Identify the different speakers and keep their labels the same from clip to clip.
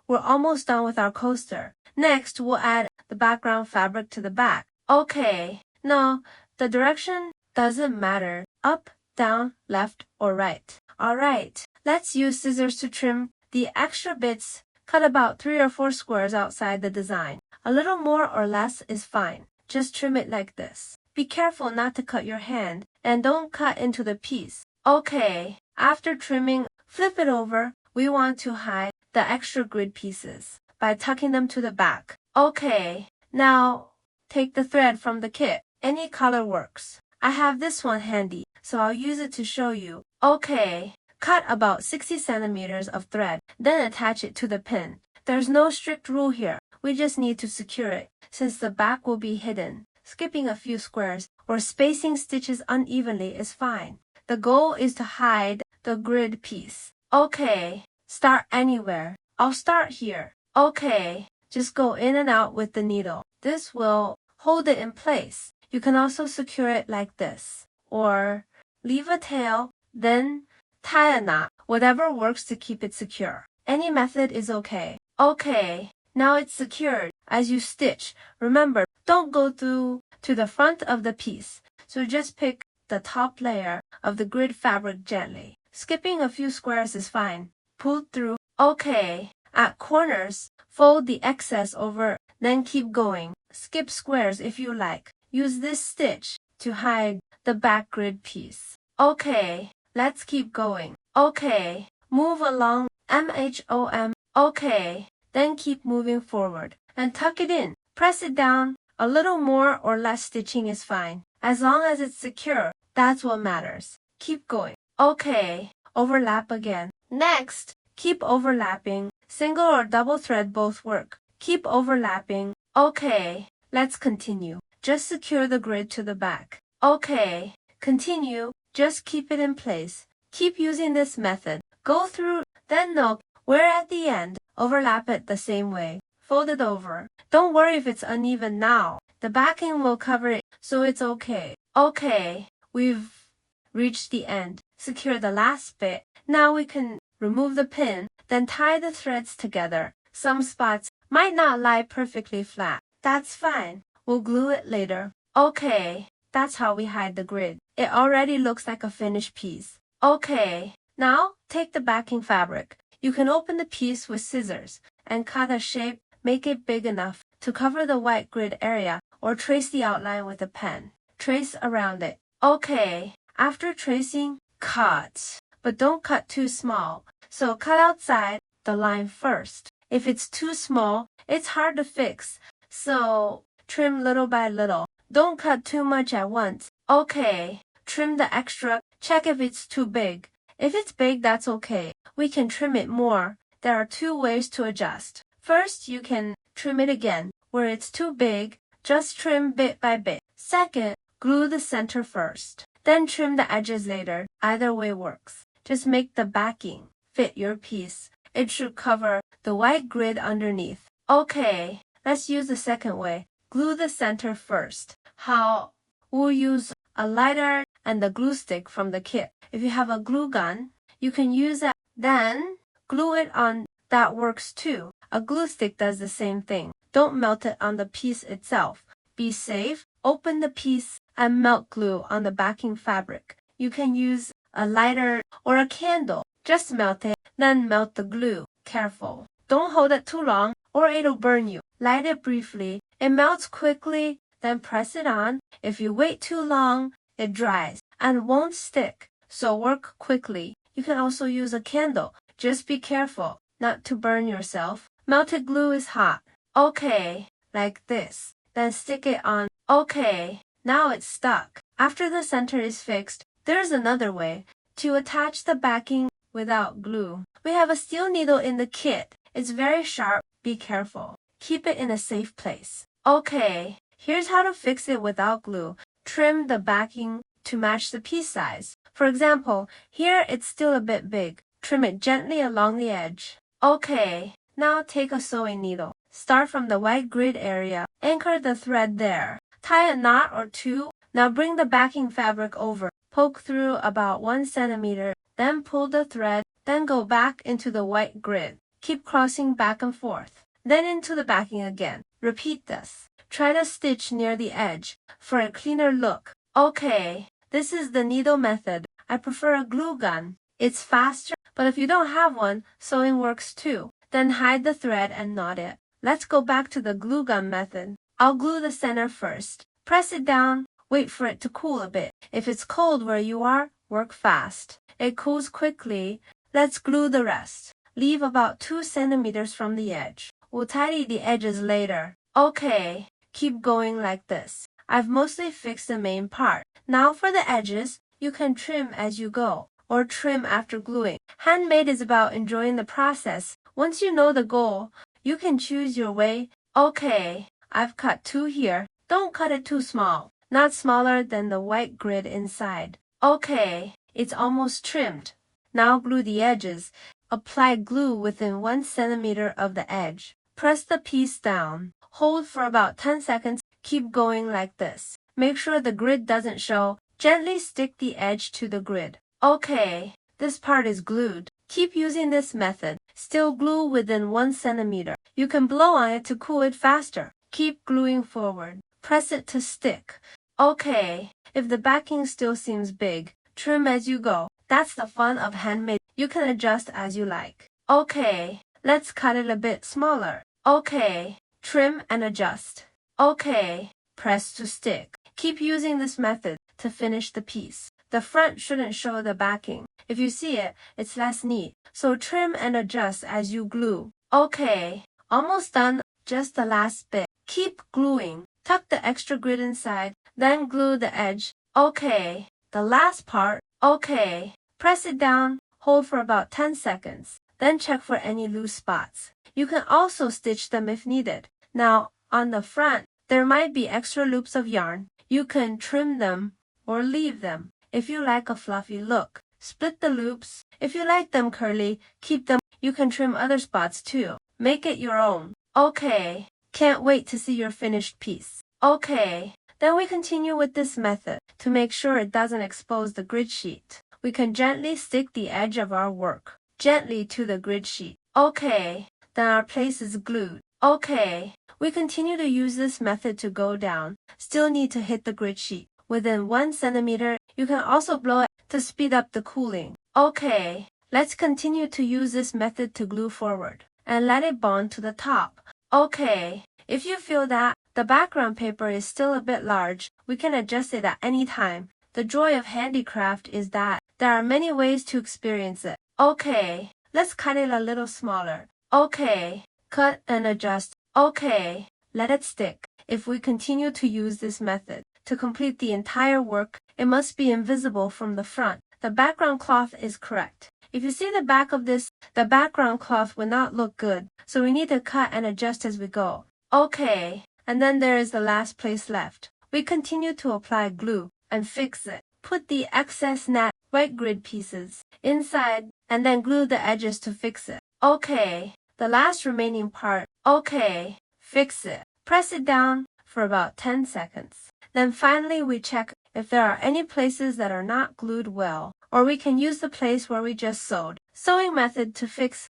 Speaker 1: we're almost done with our coaster. Next, we'll add the background fabric to the back. Okay, now the direction doesn't matter. Up, down, left, or right. Alright, let's use scissors to trim the extra bits. Cut about 3 or 4 squares outside the design. A little more or less is fine. Just trim it like this. Be careful not to cut your hand, and don't cut into the piece. Okay, after trimming, flip it over. We want to hide the extra grid pieces by tucking them to the back. Okay, now take the thread from the kit. Any color works. I have this one handy, so I'll use it to show you. Okay, cut about 60 centimeters of thread, then attach it to the pin. There's no strict rule here. We just need to secure it, since the back will be hidden. Skipping a few squares or spacing stitches unevenly is fine. The goal is to hide the grid piece. Okay, start anywhere. I'll start here. Okay, just go in and out with the needle. This will hold it in place. You can also secure it like this, or leave a tail, then tie a knot. Whatever works to keep it secure. Any method is okay. Okay, now it's secured. As you stitch, remember, don't go through to the front of the piece, so just pick the top layer of the grid fabric gently. Skipping a few squares is fine. Pull through. Okay, at corners, fold the excess over, then keep going. Skip squares if you like. Use this stitch to hide the back grid piece. Okay, let's keep going. Okay, move along. MHOM. Okay, then keep moving forward and tuck it in. Press it down. A little more or less stitching is fine. As long as it's secure, that's what matters. Keep going. Okay, overlap again. Next, keep overlapping. Single or double thread both work. Keep overlapping. Okay, let's continue. Just secure the grid to the back. Okay, continue. Just keep it in place. Keep using this method. Go through, then note, we're at the end. Overlap it the same way. Fold it over. Don't worry if it's uneven now. The backing will cover it, so it's okay. Okay, we've reached the end. Secure the last bit. Now we can remove the pin, then tie the threads together. Some spots might not lie perfectly flat. That's fine. We'll glue it later. Okay, that's how we hide the grid. It already looks like a finished piece. Okay, now take the backing fabric. You can open the piece with scissors and cut a shape. Make it big enough to cover the white grid area, or trace the outline with a pen. Trace around it. Okay, after tracing, cut. But don't cut too small. So cut outside the line first. If it's too small, it's hard to fix. So trim little by little. Don't cut too much at once. Okay, trim the extra. Check if it's too big. If it's big, that's okay. We can trim it more. There are 2 ways to adjust. First, you can trim it again. Where it's too big, just trim bit by bit. Second, glue the center first. Then trim the edges later. Either way works. Just make the backing fit your piece. It should cover the white grid underneath. Okay, let's use the second way. Glue the center first. How? We'll use a lighter and the glue stick from the kit. If you have a glue gun, you can use that. Then glue it on. That works too. A glue stick does the same thing. Don't melt it on the piece itself. Be safe. Open the piece and melt glue on the backing fabric. You can use a lighter or a candle. Just melt it, then melt the glue. Careful. Don't hold it too long or it'll burn you. Light it briefly. It melts quickly, then press it on. If you wait too long, it dries and won't stick. So work quickly. You can also use a candle. Just be careful not to burn yourself. Melted glue is hot. Okay, like this. Then stick it on. Okay, now it's stuck. After the center is fixed, there's another way to attach the backing without glue. We have a steel needle in the kit. It's very sharp. Be careful. Keep it in a safe place. Okay, here's how to fix it without glue. Trim the backing to match the piece size. For example, here it's still a bit big. Trim it gently along the edge. Okay, now take a sewing needle. Start from the white grid area. Anchor the thread there. Tie a knot or 2. Now bring the backing fabric over. Poke through about 1 centimeter. Then pull the thread. Then go back into the white grid. Keep crossing back and forth. Then into the backing again. Repeat this. Try to stitch near the edge for a cleaner look. Okay, this is the needle method. I prefer a glue gun. It's faster, but if you don't have one, sewing works too. Then hide the thread and knot it. Let's go back to the glue gun method. I'll glue the center first. Press it down. Wait for it to cool a bit. If it's cold where you are, work fast. It cools quickly. Let's glue the rest. Leave about 2 centimeters from the edge. We'll tidy the edges later. Okay, keep going like this. I've mostly fixed the main part. Now for the edges, you can trim as you go, or trim after gluing. Handmade is about enjoying the process. Once you know the goal, you can choose your way. Okay, I've cut 2 here. Don't cut it too small. Not smaller than the white grid inside. Okay, it's almost trimmed. Now glue the edges. Apply glue within 1 centimeter of the edge. Press the piece down. Hold for about 10 seconds. Keep going like this. Make sure the grid doesn't show. Gently stick the edge to the grid. Okay, this part is glued. Keep using this method. Still glue within 1 centimeter. You can blow on it to cool it faster. Keep gluing forward. Press it to stick. Okay, if the backing still seems big, trim as you go. That's the fun of handmade. You can adjust as you like. Okay, let's cut it a bit smaller. Okay, trim and adjust. Okay, press to stick. Keep using this method to finish the piece. The front shouldn't show the backing. If you see it, it's less neat. So trim and adjust as you glue. Okay, almost done. Just the last bit. Keep gluing. Tuck the extra grid inside, then glue the edge. Okay, the last part. Okay, press it down. Hold for about 10 seconds. Then check for any loose spots. You can also stitch them if needed. Now, on the front, there might be extra loops of yarn. You can trim them or leave them. If you like a fluffy look, split the loops. If you like them curly, keep them. You can trim other spots too. Make it your own. Okay, can't wait to see your finished piece. Okay, then we continue with this method. To make sure it doesn't expose the grid sheet, we can gently stick the edge of our work gently to the grid sheet. Okay, then our place is glued. Okay, we continue to use this method to go down. Still need to hit the grid sheet. Within 1 centimeter, you can also blow it to speed up the cooling. Okay, let's continue to use this method to glue forward and let it bond to the top. Okay, if you feel that the background paper is still a bit large, we can adjust it at any time. The joy of handicraft is that there are many ways to experience it. Okay, let's cut it a little smaller. Okay, cut and adjust. Okay, let it stick. If we continue to use this method to complete the entire work, it must be invisible from the front. The background cloth is correct. If you see the back of this, the background cloth will not look good, so we need to cut and adjust as we go. Okay, and then there is the last place left. We continue to apply glue and fix it. Put the excess net white grid pieces inside and then glue the edges to fix it. Okay, the last remaining part. Okay, fix it. Press it down for about 10 seconds. Then finally we check if there are any places that are not glued well, or we can use the place where we just sewed. Sewing method to fix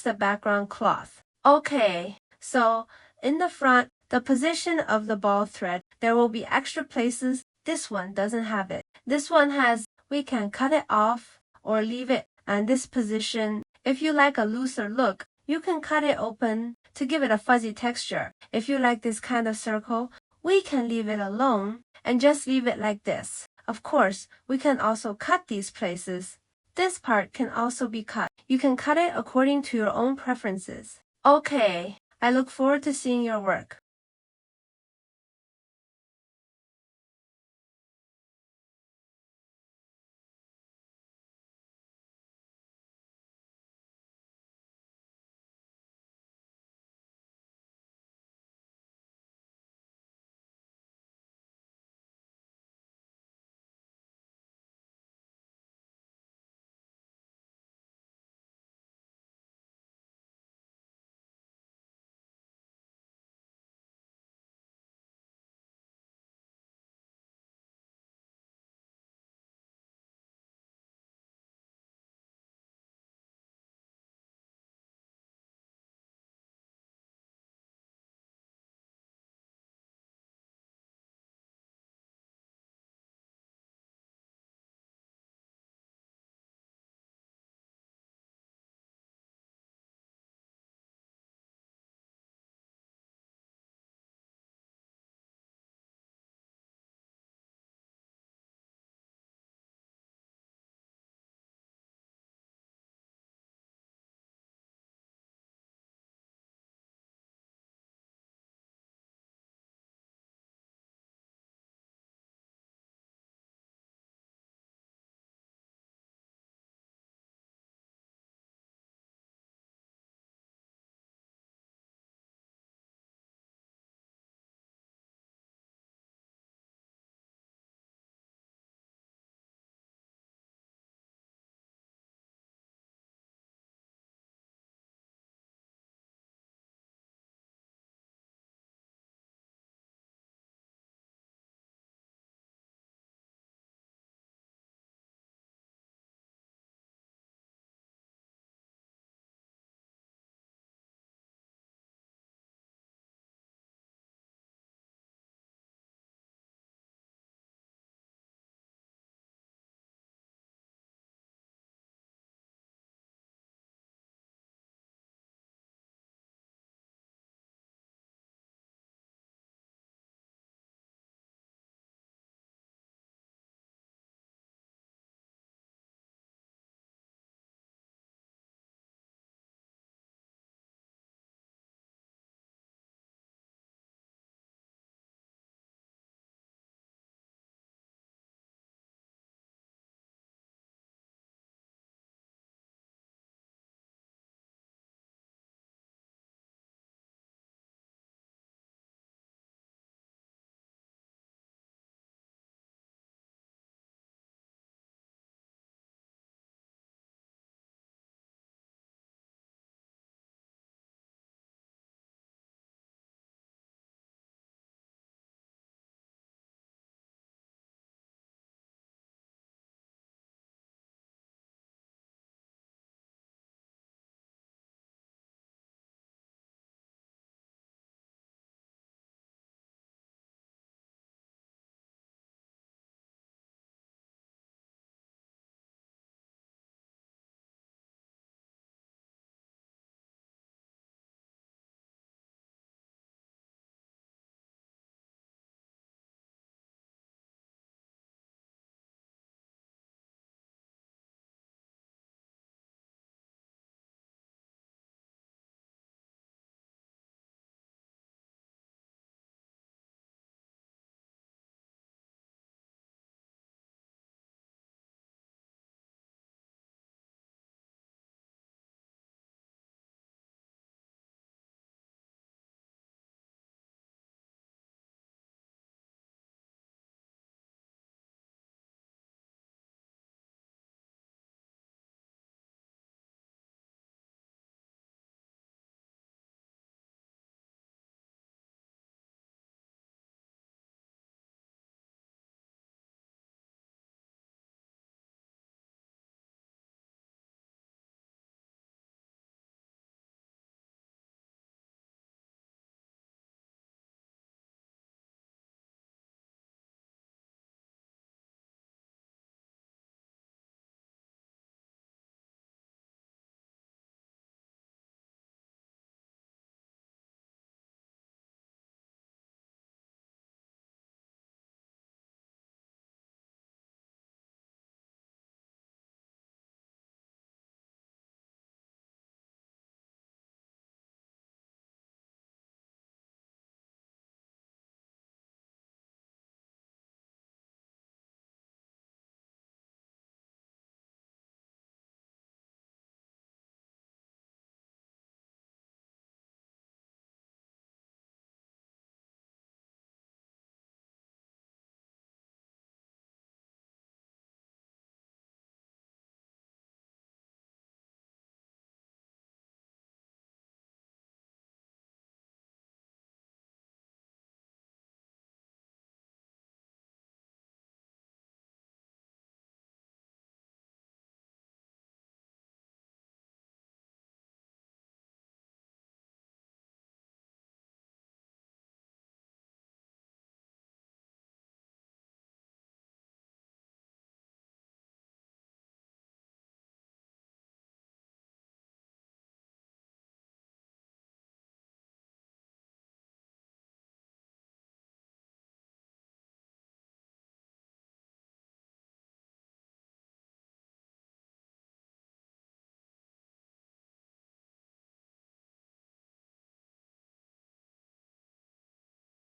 Speaker 1: the background cloth. Okay, so in the front, the position of the ball thread, there will be extra places. This one doesn't have it. This one has, we can cut it off or leave it. And this position, if you like a looser look, you can cut it open to give it a fuzzy texture. If you like this kind of circle, we can leave it alone and just leave it like this. Of course, we can also cut these places. This part can also be cut. You can cut it according to your own preferences. Okay, I look forward to seeing your work.